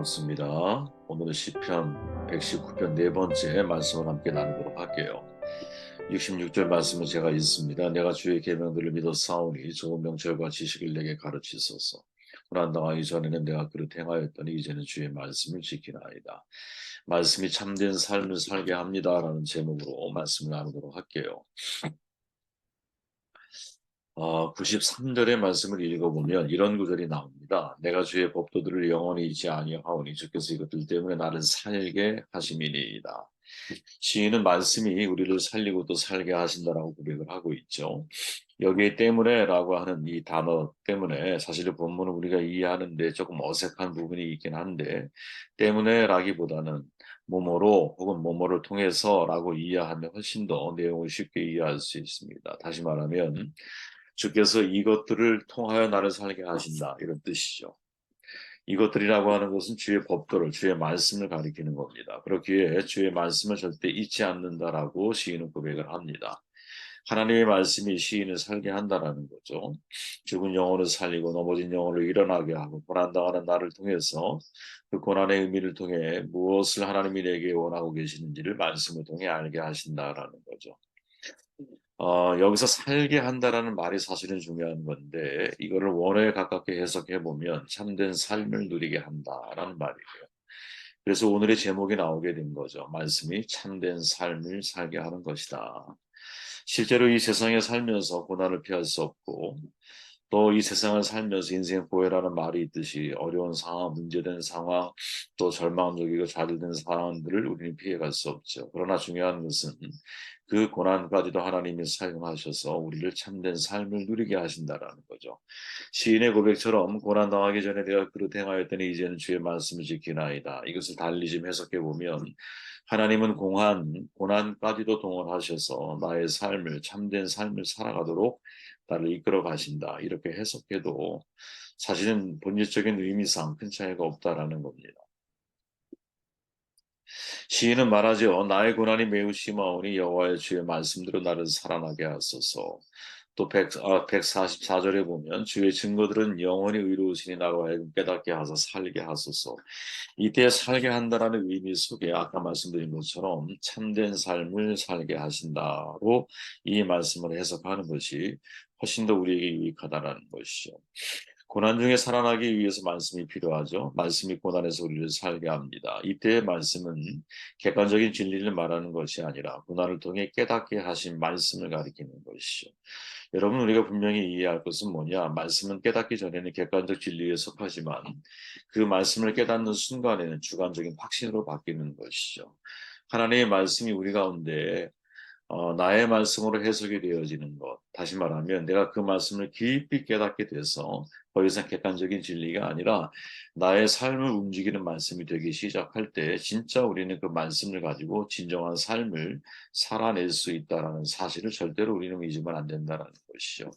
반갑습니다. 오늘은 시편 119편 네 번째 말씀을 함께 나누도록 할게요. 66절 말씀은 제가 읽습니다. 내가 주의 계명들을 믿어 싸우니 좋은 명철과 지식을 내게 가르치소서. 고난당하기 전에는 내가 그릇 행하였더니 이제는 주의 말씀을 지키나이다. 말씀이 참된 삶을 살게 합니다라는 제목으로 말씀을 나누도록 할게요. 93절의 말씀을 읽어보면 이런 구절이 나옵니다. 내가 주의 법도들을 영원히 잊지 아니하오니 주께서 이것들 때문에 나를 살게 하심이니이다. 시인은 말씀이 우리를 살리고 또 살게 하신다라고 고백을 하고 있죠. 여기에 때문에라고 하는 이 단어 때문에 사실 본문을 우리가 이해하는데 조금 어색한 부분이 있긴 한데 때문에라기보다는 뭐뭐로 혹은 뭐뭐를 통해서라고 이해하면 훨씬 더 내용을 쉽게 이해할 수 있습니다. 다시 말하면 주께서 이것들을 통하여 나를 살게 하신다 이런 뜻이죠. 이것들이라고 하는 것은 주의 법도를 주의 말씀을 가리키는 겁니다. 그렇기에 주의 말씀을 절대 잊지 않는다라고 시인은 고백을 합니다. 하나님의 말씀이 시인을 살게 한다라는 거죠. 죽은 영혼을 살리고 넘어진 영혼을 일어나게 하고 고난당하는 나를 통해서 그 고난의 의미를 통해 무엇을 하나님이 내게 원하고 계시는지를 말씀을 통해 알게 하신다라는 거죠. 여기서 살게 한다라는 말이 사실은 중요한 건데, 이거를 원어에 가깝게 해석해 보면 참된 삶을 누리게 한다라는 말이에요. 그래서 오늘의 제목이 나오게 된 거죠. 말씀이 참된 삶을 살게 하는 것이다. 실제로 이 세상에 살면서 고난을 피할 수 없고, 또 이 세상을 살면서 인생 고해라는 말이 있듯이 어려운 상황, 문제된 상황, 또 절망적이고 좌절된 상황들을 우리는 피해갈 수 없죠. 그러나 중요한 것은 그 고난까지도 하나님이 사용하셔서 우리를 참된 삶을 누리게 하신다라는 거죠. 시인의 고백처럼 고난 당하기 전에 내가 그릇 행하였더니 이제는 주의 말씀을 지키나이다. 이것을 달리 좀 해석해 보면 하나님은 고난까지도 동원하셔서 나의 삶을 참된 삶을 살아가도록 나를 이끌어 가신다. 이렇게 해석해도 사실은 본질적인 의미상 큰 차이가 없다라는 겁니다. 시인은 말하죠. 나의 고난이 매우 심하오니 여호와의 주의 말씀대로 나를 살아나게 하소서. 또 144절에 보면 주의 증거들은 영원히 의로우시니 나로 하여금 깨닫게 하사 살게 하소서. 이때 살게 한다라는 의미 속에 아까 말씀드린 것처럼 참된 삶을 살게 하신다로 이 말씀을 해석하는 것이 훨씬 더 우리에게 유익하다라는 것이죠. 고난 중에 살아나기 위해서 말씀이 필요하죠. 말씀이 고난에서 우리를 살게 합니다. 이때의 말씀은 객관적인 진리를 말하는 것이 아니라 고난을 통해 깨닫게 하신 말씀을 가리키는 것이죠. 여러분 우리가 분명히 이해할 것은 뭐냐? 말씀은 깨닫기 전에는 객관적 진리에 속하지만 그 말씀을 깨닫는 순간에는 주관적인 확신으로 바뀌는 것이죠. 하나님의 말씀이 우리 가운데 나의 말씀으로 해석이 되어지는 것. 다시 말하면 내가 그 말씀을 깊이 깨닫게 돼서 더 이상 객관적인 진리가 아니라 나의 삶을 움직이는 말씀이 되기 시작할 때 진짜 우리는 그 말씀을 가지고 진정한 삶을 살아낼 수 있다는 사실을 절대로 우리는 잊으면 안 된다는 것이죠.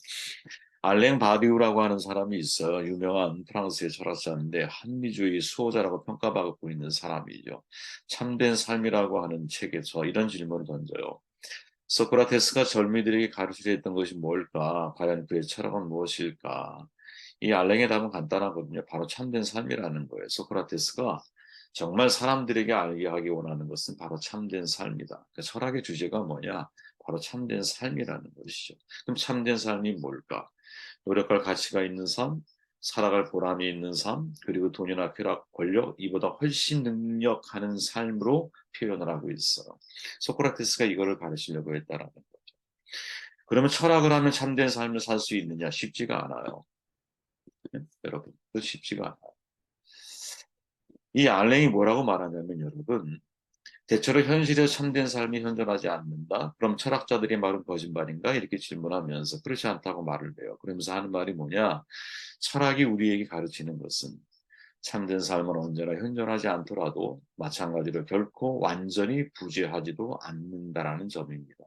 알랭 바디우라고 하는 사람이 있어요. 유명한 프랑스의 철학자인데 한미주의 수호자라고 평가받고 있는 사람이죠. 참된 삶이라고 하는 책에서 이런 질문을 던져요. 소크라테스가 젊은이들에게 가르치려 했던 것이 뭘까? 과연 그의 철학은 무엇일까? 이 알랭의 답은 간단하거든요. 바로 참된 삶이라는 거예요. 소크라테스가 정말 사람들에게 알게 하기 원하는 것은 바로 참된 삶이다. 그 철학의 주제가 뭐냐? 바로 참된 삶이라는 것이죠. 그럼 참된 삶이 뭘까? 노력할 가치가 있는 삶, 살아갈 보람이 있는 삶, 그리고 돈이나 쾌락, 권력, 이보다 훨씬 능력하는 삶으로 표현을 하고 있어요. 소크라테스가 이거를 가르치려고 했다라는 거죠. 그러면 철학을 하면 참된 삶을 살 수 있느냐? 쉽지가 않아요. 네? 여러분, 그 쉽지가 않아요. 이 알랭이 뭐라고 말하냐면 여러분, 대체로 현실에 참된 삶이 현존하지 않는다? 그럼 철학자들이 말은 거짓말인가? 이렇게 질문하면서 그렇지 않다고 말을 해요. 그러면서 하는 말이 뭐냐? 철학이 우리에게 가르치는 것은 참된 삶은 언제나 현존하지 않더라도 마찬가지로 결코 완전히 부재하지도 않는다라는 점입니다.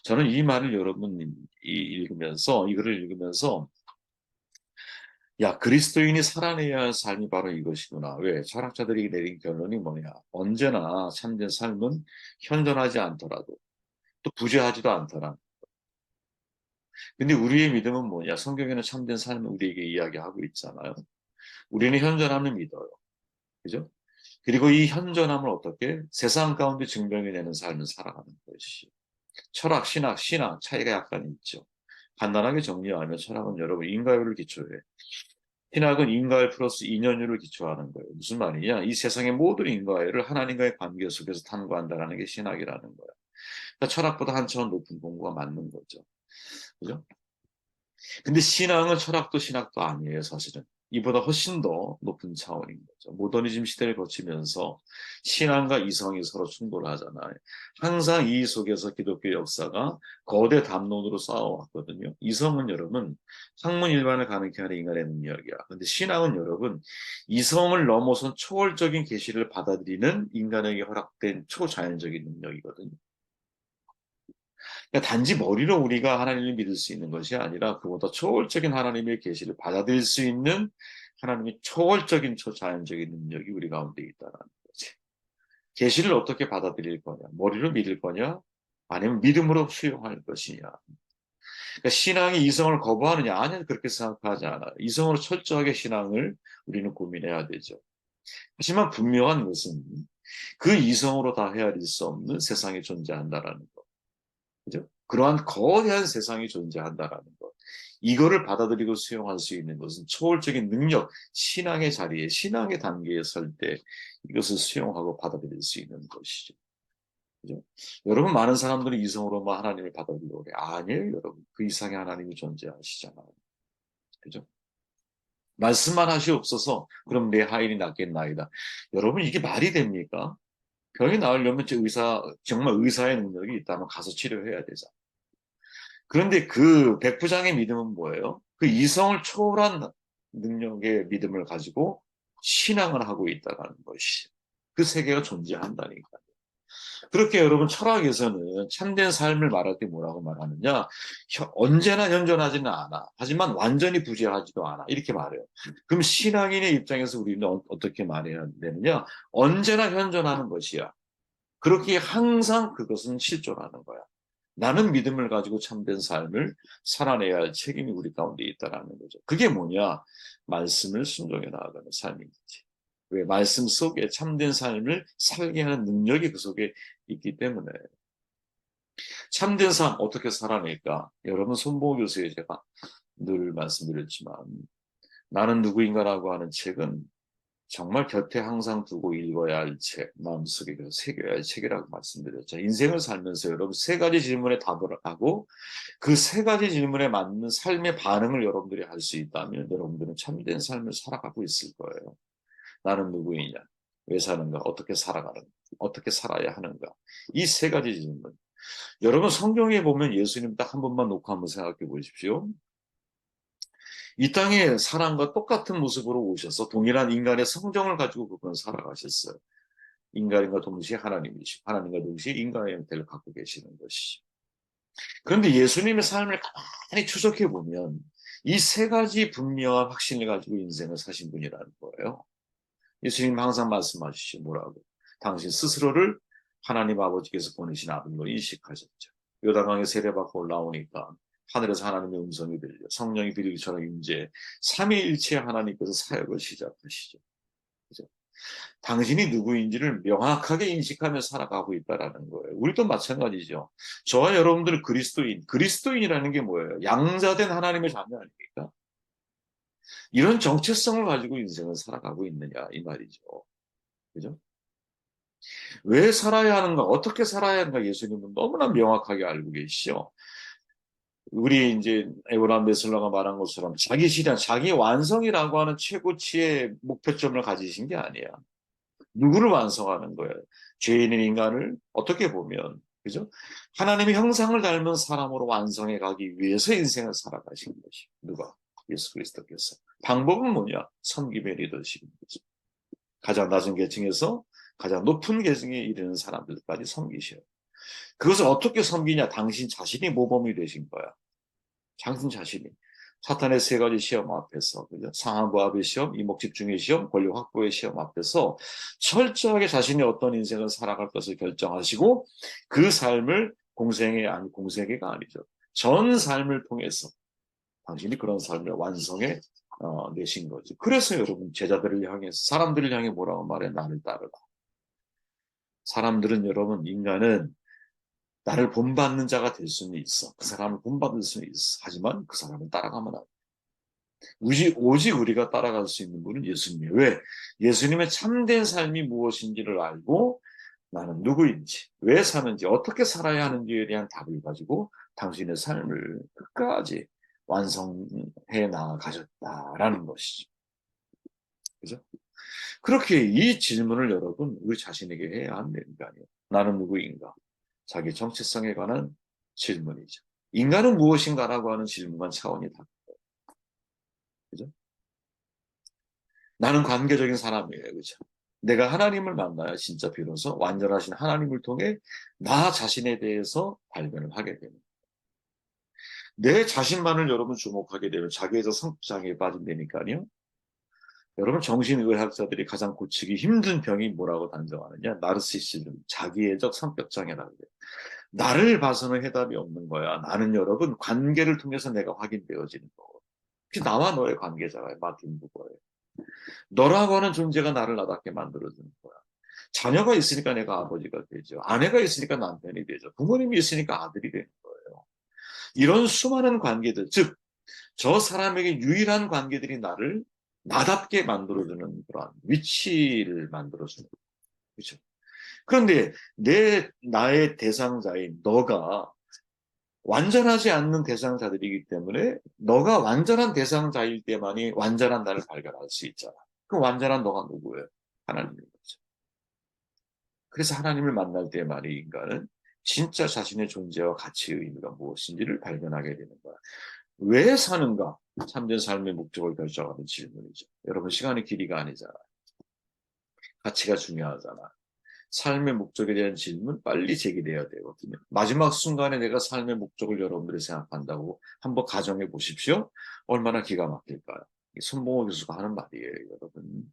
저는 이 말을 여러분이 읽으면서 이 글을 읽으면서 야, 그리스도인이 살아내야 할 삶이 바로 이것이구나. 왜? 철학자들이 내린 결론이 뭐냐? 언제나 참된 삶은 현존하지 않더라도 또 부재하지도 않더라. 근데 우리의 믿음은 뭐냐? 성경에는 참된 삶을 우리에게 이야기하고 있잖아요. 우리는 현존함을 믿어요. 그죠? 그리고 이 현존함을 어떻게 세상 가운데 증명해내는 삶을 살아가는 것이. 철학, 신앙 차이가 약간 있죠. 간단하게 정리하면 철학은 여러분 인과율을 기초해. 신학은 인과율 플러스 인연율을 기초하는 거예요. 무슨 말이냐? 이 세상의 모든 인과율을 하나님과의 관계 속에서 탐구한다는 게 신학이라는 거예요. 그러니까 철학보다 한 차원 높은 공부가 맞는 거죠. 그죠? 근데 신앙은 철학도 신학도 아니에요, 사실은. 이보다 훨씬 더 높은 차원인 거죠. 모더니즘 시대를 거치면서 신앙과 이성이 서로 충돌하잖아요. 항상 이 속에서 기독교 역사가 거대 담론으로 쌓아왔거든요. 이성은 여러분, 학문 일반을 가능케 하는 인간의 능력이야. 근데 신앙은 여러분, 이성을 넘어선 초월적인 계시를 받아들이는 인간에게 허락된 초자연적인 능력이거든요. 그러니까 단지 머리로 우리가 하나님을 믿을 수 있는 것이 아니라 그보다 초월적인 하나님의 계시를 받아들일 수 있는 하나님의 초월적인 초자연적인 능력이 우리 가운데 있다는 거지. 계시를 어떻게 받아들일 거냐? 머리로 믿을 거냐? 아니면 믿음으로 수용할 것이냐? 그러니까 신앙이 이성을 거부하느냐? 아니요, 그렇게 생각하지 않아요. 이성으로 철저하게 신앙을 우리는 고민해야 되죠. 하지만 분명한 것은 그 이성으로 다 헤아릴 수 없는 세상이 존재한다라는 거. 그죠? 그러한 거대한 세상이 존재한다라는 것. 이거를 받아들이고 수용할 수 있는 것은 초월적인 능력, 신앙의 자리에, 신앙의 단계에 설 때 이것을 수용하고 받아들일 수 있는 것이죠. 그죠? 여러분, 많은 사람들이 이성으로만 하나님을 받아들이려고 그래. 아니에요, 여러분. 그 이상의 하나님이 존재하시잖아요. 그죠? 말씀만 하시옵소서, 그럼 내 하인이 낫겠나이다. 여러분, 이게 말이 됩니까? 병이 나으려면 정말 의사의 능력이 있다면 가서 치료해야 되잖아. 그런데 그 백부장의 믿음은 뭐예요? 그 이성을 초월한 능력의 믿음을 가지고 신앙을 하고 있다는 것이. 그 세계가 존재한다니까요. 그렇게 여러분 철학에서는 참된 삶을 말할 때 뭐라고 말하느냐? 언제나 현존하지는 않아. 하지만 완전히 부재하지도 않아. 이렇게 말해요. 그럼 신앙인의 입장에서 우리는 어떻게 말해야 되느냐? 언제나 현존하는 것이야. 그렇게 항상 그것은 실존하는 거야. 나는 믿음을 가지고 참된 삶을 살아내야 할 책임이 우리 가운데 있다는 거죠. 그게 뭐냐? 말씀을 순종해 나아가는 삶인 거지. 왜? 말씀 속에 참된 삶을 살게 하는 능력이 그 속에 있기 때문에. 참된 삶 어떻게 살아낼까? 여러분, 손보호 교수의 제가 늘 말씀드렸지만 나는 누구인가라고 하는 책은 정말 곁에 항상 두고 읽어야 할 책, 마음속에 새겨야 할 책이라고 말씀드렸죠. 인생을 살면서 여러분 세 가지 질문에 답을 하고 그 세 가지 질문에 맞는 삶의 반응을 여러분들이 할 수 있다면 여러분들은 참된 삶을 살아가고 있을 거예요. 나는 누구이냐? 왜 사는가? 어떻게 살아가는가? 어떻게 살아야 하는가? 이 세 가지 질문. 여러분 성경에 보면 예수님 딱 한 번만 놓고 한번 생각해 보십시오. 이 땅에 사람과 똑같은 모습으로 오셔서 동일한 인간의 성정을 가지고 그분 살아가셨어요. 인간과 동시에 하나님이시고 하나님과 동시에 인간의 형태를 갖고 계시는 것이죠. 그런데 예수님의 삶을 가만히 추적해 보면 이 세 가지 분명한 확신을 가지고 인생을 사신 분이라는 거예요. 예수님 항상 말씀하시죠. 뭐라고? 당신 스스로를 하나님 아버지께서 보내신 아들로 인식하셨죠. 요단강에 세례받고 올라오니까 하늘에서 하나님의 음성이 들려 성령이 비둘기처럼 임재 삼위일체 하나님께서 사역을 시작하시죠. 그죠? 당신이 누구인지를 명확하게 인식하며 살아가고 있다라는 거예요. 우리도 마찬가지죠. 저와 여러분들은 그리스도인이라는 게 뭐예요? 양자된 하나님의 자녀 아닙니까? 이런 정체성을 가지고 인생을 살아가고 있느냐 이 말이죠. 그죠? 왜 살아야 하는가, 어떻게 살아야 하는가 예수님은 너무나 명확하게 알고 계시죠. 우리 이제 에브라임 메슬러가 말한 것처럼 자기 실현, 자기 완성이라고 하는 최고치의 목표점을 가지신 게 아니야. 누구를 완성하는 거예요? 죄인인 인간을 어떻게 보면, 그죠? 하나님의 형상을 닮은 사람으로 완성해 가기 위해서 인생을 살아가신 것이 누가? 예수 그리스도께서. 방법은 뭐냐? 섬김의 리더십인 거죠. 가장 낮은 계층에서 가장 높은 계층에 이르는 사람들까지 섬기셔요. 그것을 어떻게 섬기냐? 당신 자신이 모범이 되신 거야. 당신 자신이. 사탄의 세 가지 시험 앞에서, 그죠? 상하부합의 시험, 이목집중의 시험, 권력 확보의 시험 앞에서 철저하게 자신이 어떤 인생을 살아갈 것을 결정하시고 그 삶을 공생애가 아니죠. 전 삶을 통해서 당신이 그런 삶을 완성해 내신 거지. 그래서 여러분 제자들을 향해서 사람들을 향해 뭐라고 말해? 나를 따르라. 사람들은 여러분 인간은 나를 본받는 자가 될 수는 있어. 그 사람을 본받을 수는 있어. 하지만 그 사람을 따라가면 안 돼. 오직 우리가 따라갈 수 있는 분은 예수님이에요. 왜? 예수님의 참된 삶이 무엇인지를 알고 나는 누구인지, 왜 사는지, 어떻게 살아야 하는지에 대한 답을 가지고 당신의 삶을 끝까지 완성해 나가셨다라는 것이죠. 그죠? 그렇게 이 질문을 여러분 우리 자신에게 해야 한다는 거 아니에요. 나는 누구인가? 자기 정체성에 관한 질문이죠. 인간은 무엇인가라고 하는 질문과 차원이 다르죠. 그죠? 나는 관계적인 사람이에요. 그죠? 내가 하나님을 만나야 진짜 비로소 완전하신 하나님을 통해 나 자신에 대해서 발견을 하게 됩니다. 내 자신만을 여러분 주목하게 되면 자기에서 성장애에 빠진다니까요. 여러분 정신의학자들이 가장 고치기 힘든 병이 뭐라고 단정하느냐? 나르시시즘, 자기애적 성격장애라고 해요. 나를 봐서는 해답이 없는 거야. 나는 여러분 관계를 통해서 내가 확인되어지는 거고. 나와 너의 관계자가 마틴 부거예요. 너라고 하는 존재가 나를 나답게 만들어주는 거야. 자녀가 있으니까 내가 아버지가 되죠. 아내가 있으니까 남편이 되죠. 부모님이 있으니까 아들이 되는 거예요. 이런 수많은 관계들, 즉, 저 사람에게 유일한 관계들이 나를 나답게 만들어주는 그런 위치를 만들어주는 거예요. 그렇죠? 그런데 나의 대상자인 너가 완전하지 않는 대상자들이기 때문에 너가 완전한 대상자일 때만이 완전한 나를 발견할 수 있잖아. 그 완전한 너가 누구예요? 하나님인 거죠. 그래서 하나님을 만날 때만이 인간은 진짜 자신의 존재와 가치의 의미가 무엇인지를 발견하게 되는 거야. 왜 사는가? 참된 삶의 목적을 결정하는 질문이죠. 여러분 시간의 길이가 아니잖아. 가치가 중요하잖아. 삶의 목적에 대한 질문 빨리 제기돼야 되거든요. 마지막 순간에 내가 삶의 목적을 여러분들이 생각한다고 한번 가정해 보십시오. 얼마나 기가 막힐까요? 손봉호 교수가 하는 말이에요, 여러분.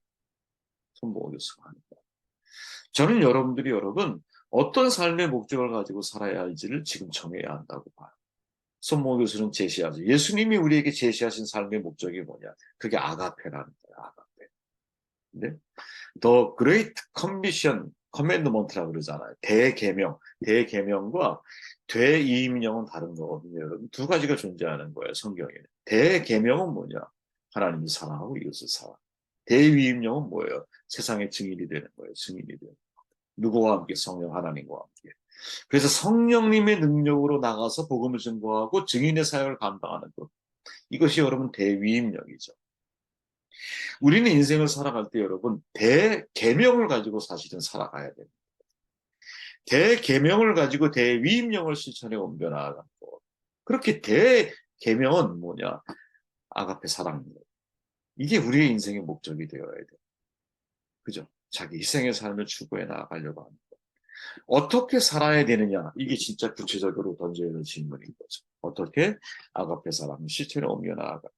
손봉호 교수가 하는 말. 저는 여러분 어떤 삶의 목적을 가지고 살아야 할지를 지금 정해야 한다고 봐요. 손봉호 교수는 제시하죠. 예수님이 우리에게 제시하신 삶의 목적이 뭐냐? 그게 아가페라는 거예요. 아가페. 근데 The Great Commission, Commandment라고 그러잖아요. 대계명, 대계명과 대이임령은 다른 거거든요. 여러분 두 가지가 존재하는 거예요. 성경에는. 대계명은 뭐냐? 하나님을 사랑하고 이것을 사랑. 대위임령은 뭐예요? 세상의 증인이 되는 거예요. 증인이 되는 거예요. 누구와 함께? 성령 하나님과 함께. 그래서 성령님의 능력으로 나가서 복음을 증거하고 증인의 사역을 감당하는 것. 이것이 여러분 대위임령이죠. 우리는 인생을 살아갈 때 여러분 대계명을 가지고 사실은 살아가야 돼요. 대계명을 가지고 대위임령을 실천에 옮겨 나가는 것. 그렇게 대계명은 뭐냐? 아가페 사랑입니다. 이게 우리의 인생의 목적이 되어야 돼요. 그죠? 자기 희생의 삶을 추구해 나가려고 하는 것. 어떻게 살아야 되느냐? 이게 진짜 구체적으로 던져야 될 질문인 거죠. 어떻게 아가페 사랑을 실천에 옮겨 나아가?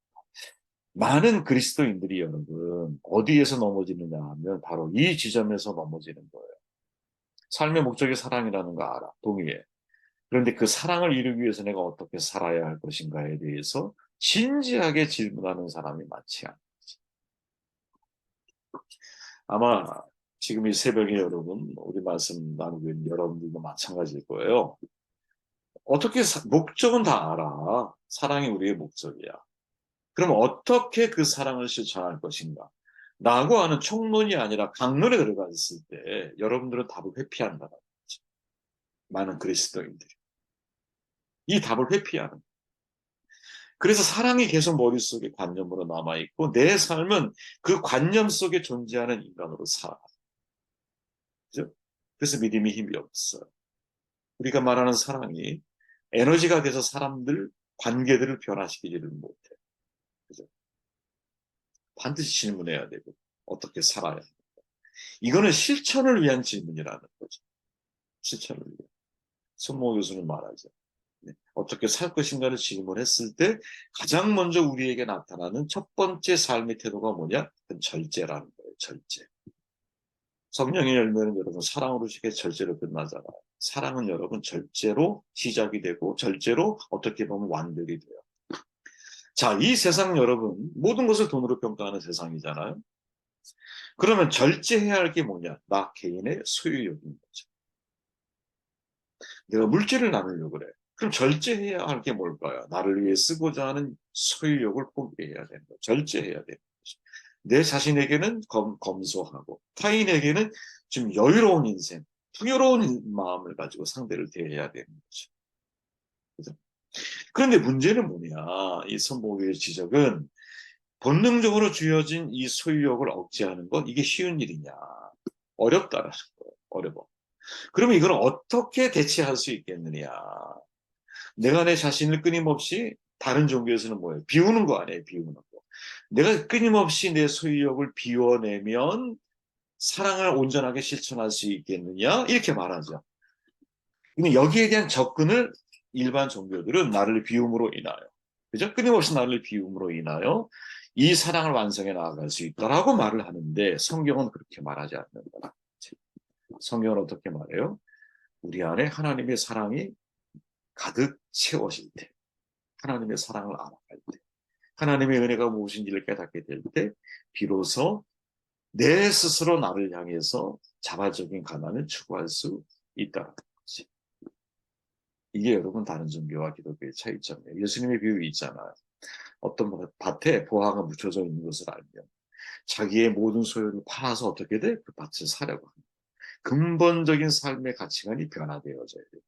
많은 그리스도인들이 여러분 어디에서 넘어지느냐 하면 바로 이 지점에서 넘어지는 거예요. 삶의 목적이 사랑이라는 거 알아. 동의해. 그런데 그 사랑을 이루기 위해서 내가 어떻게 살아야 할 것인가에 대해서 진지하게 질문하는 사람이 많지 않지. 아마 지금 이 새벽에 여러분 우리 말씀 나누고 있는 여러분들도 마찬가지일 거예요. 어떻게 목적은 다 알아. 사랑이 우리의 목적이야. 그럼 어떻게 그 사랑을 실천할 것인가? 라고 하는 총론이 아니라 강론에 들어가 있을 때 여러분들은 답을 회피한다는 거죠. 많은 그리스도인들이. 이 답을 회피하는. 그래서 사랑이 계속 머릿속에 관념으로 남아있고 내 삶은 그 관념 속에 존재하는 인간으로 살아가요. 그죠? 그래서 믿음이 힘이 없어요. 우리가 말하는 사랑이 에너지가 돼서 사람들, 관계들을 변화시키지를 못해. 그죠? 반드시 질문해야 되고 어떻게 살아야 합니까? 이거는 실천을 위한 질문이라는 거죠. 실천을 위한. 손모 교수는 말하죠. 네. 어떻게 살 것인가를 질문했을 때 가장 먼저 우리에게 나타나는 첫 번째 삶의 태도가 뭐냐? 그건 절제라는 거예요. 절제. 성령의 열매는 여러분 사랑으로 시작해 절제로 끝나잖아요. 사랑은 여러분 절제로 시작이 되고 절제로 어떻게 보면 완벽이 돼요. 자, 이 세상 여러분, 모든 것을 돈으로 평가하는 세상이잖아요. 그러면 절제해야 할 게 뭐냐? 나 개인의 소유욕인 거죠. 내가 물질을 나누려고 그래. 그럼 절제해야 할 게 뭘까요? 나를 위해 쓰고자 하는 소유욕을 포기해야 되는 거죠. 절제해야 되는 거죠. 내 자신에게는 검소하고 타인에게는 좀 여유로운 인생, 풍요로운 마음을 가지고 상대를 대해야 되는 거죠. 그죠? 그런데 문제는 뭐냐? 이 선복의 지적은 본능적으로 주어진 이 소유욕을 억제하는 건 이게 쉬운 일이냐? 어렵다라는 거예요. 어려워. 그러면 이걸 어떻게 대체할 수 있겠느냐? 내가 내 자신을 끊임없이 다른 종교에서는 뭐예요? 비우는 거 아니에요? 비우는 거. 내가 끊임없이 내 소유욕을 비워내면 사랑을 온전하게 실천할 수 있겠느냐? 이렇게 말하죠. 근데 여기에 대한 접근을 일반 종교들은 나를 비움으로 인하여, 그죠? 끊임없이 나를 비움으로 인하여 이 사랑을 완성해 나아갈 수 있다라고 말을 하는데 성경은 그렇게 말하지 않는다. 성경은 어떻게 말해요? 우리 안에 하나님의 사랑이 가득 채워질 때, 하나님의 사랑을 알아갈 때, 하나님의 은혜가 무엇인지를 깨닫게 될 때, 비로소 내 스스로 나를 향해서 자발적인 가난을 추구할 수 있다는 거지. 이게 여러분 다른 종교와 기독교의 차이점이에요. 예수님의 비유 있잖아요. 어떤 밭에 보화가 묻혀져 있는 것을 알면 자기의 모든 소유를 팔아서 어떻게 돼? 그 밭을 사려고 합니다. 근본적인 삶의 가치관이 변화되어져야 돼요.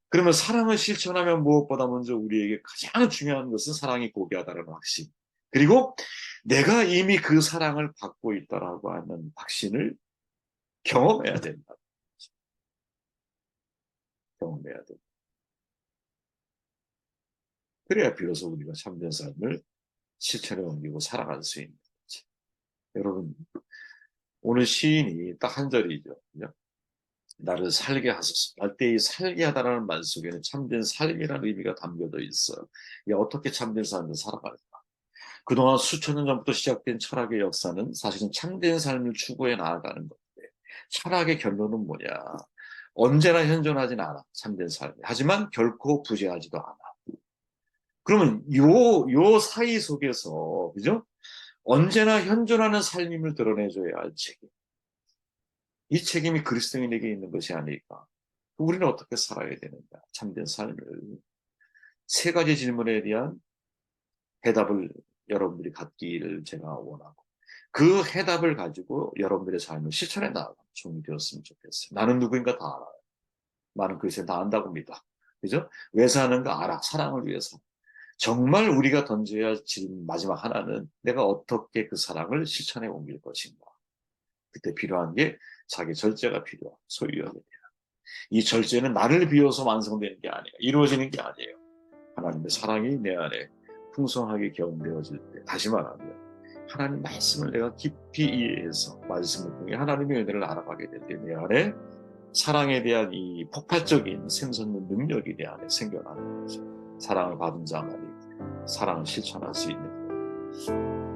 그러면 사랑을 실천하면 무엇보다 먼저 우리에게 가장 중요한 것은 사랑이 고귀하다는 확신. 그리고 내가 이미 그 사랑을 받고 있다라고 하는 확신을 경험해야 된다. 경험해야 된다. 그래야 비로소 우리가 참된 삶을 실천에 옮기고 살아갈 수 있는 거지. 여러분, 오늘 시인이 딱 한 절이죠. 그냥 나를 살게 하소서. 날때에 살게 하다라는 말 속에는 참된 삶이라는 의미가 담겨져 있어요. 어떻게 참된 삶을 살아갈까? 그동안 수천 년 전부터 시작된 철학의 역사는 사실은 참된 삶을 추구해 나아가는 건데, 철학의 결론은 뭐냐? 언제나 현존하진 않아, 참된 삶이. 하지만 결코 부재하지도 않아. 그러면 요 사이 속에서, 그죠? 언제나 현존하는 삶임을 드러내줘야 할 책임. 이 책임이 그리스도인에게 있는 것이 아닐까. 우리는 어떻게 살아야 되는가? 참된 삶을. 세 가지 질문에 대한 해답을 여러분들이 갖기를 제가 원하고, 그 해답을 가지고 여러분들의 삶을 실천해 나가는 종이 되었으면 좋겠어요. 나는 누구인가 다 알아요. 나는 그것에 다 안다고 믿어. 그죠? 왜 사는가 알아. 사랑을 위해서. 정말 우리가 던져야 할 질문 마지막 하나는 내가 어떻게 그 사랑을 실천해 옮길 것인가. 그때 필요한 게 자기 절제가 필요하고 소유욕에 대한. 이 절제는 나를 비워서 완성되는 게 아니에요. 이루어지는 게 아니에요. 하나님의 사랑이 내 안에 풍성하게 경험되어질 때, 다시 말하면 하나님 말씀을 내가 깊이 이해해서 말씀을 통해 하나님의 은혜를 알아가게 될 때 내 안에 사랑에 대한 이 폭발적인 샘솟는 능력이 내 안에 생겨나는 거죠. 사랑을 받은 자만이 사랑을 실천할 수 있는 거예요.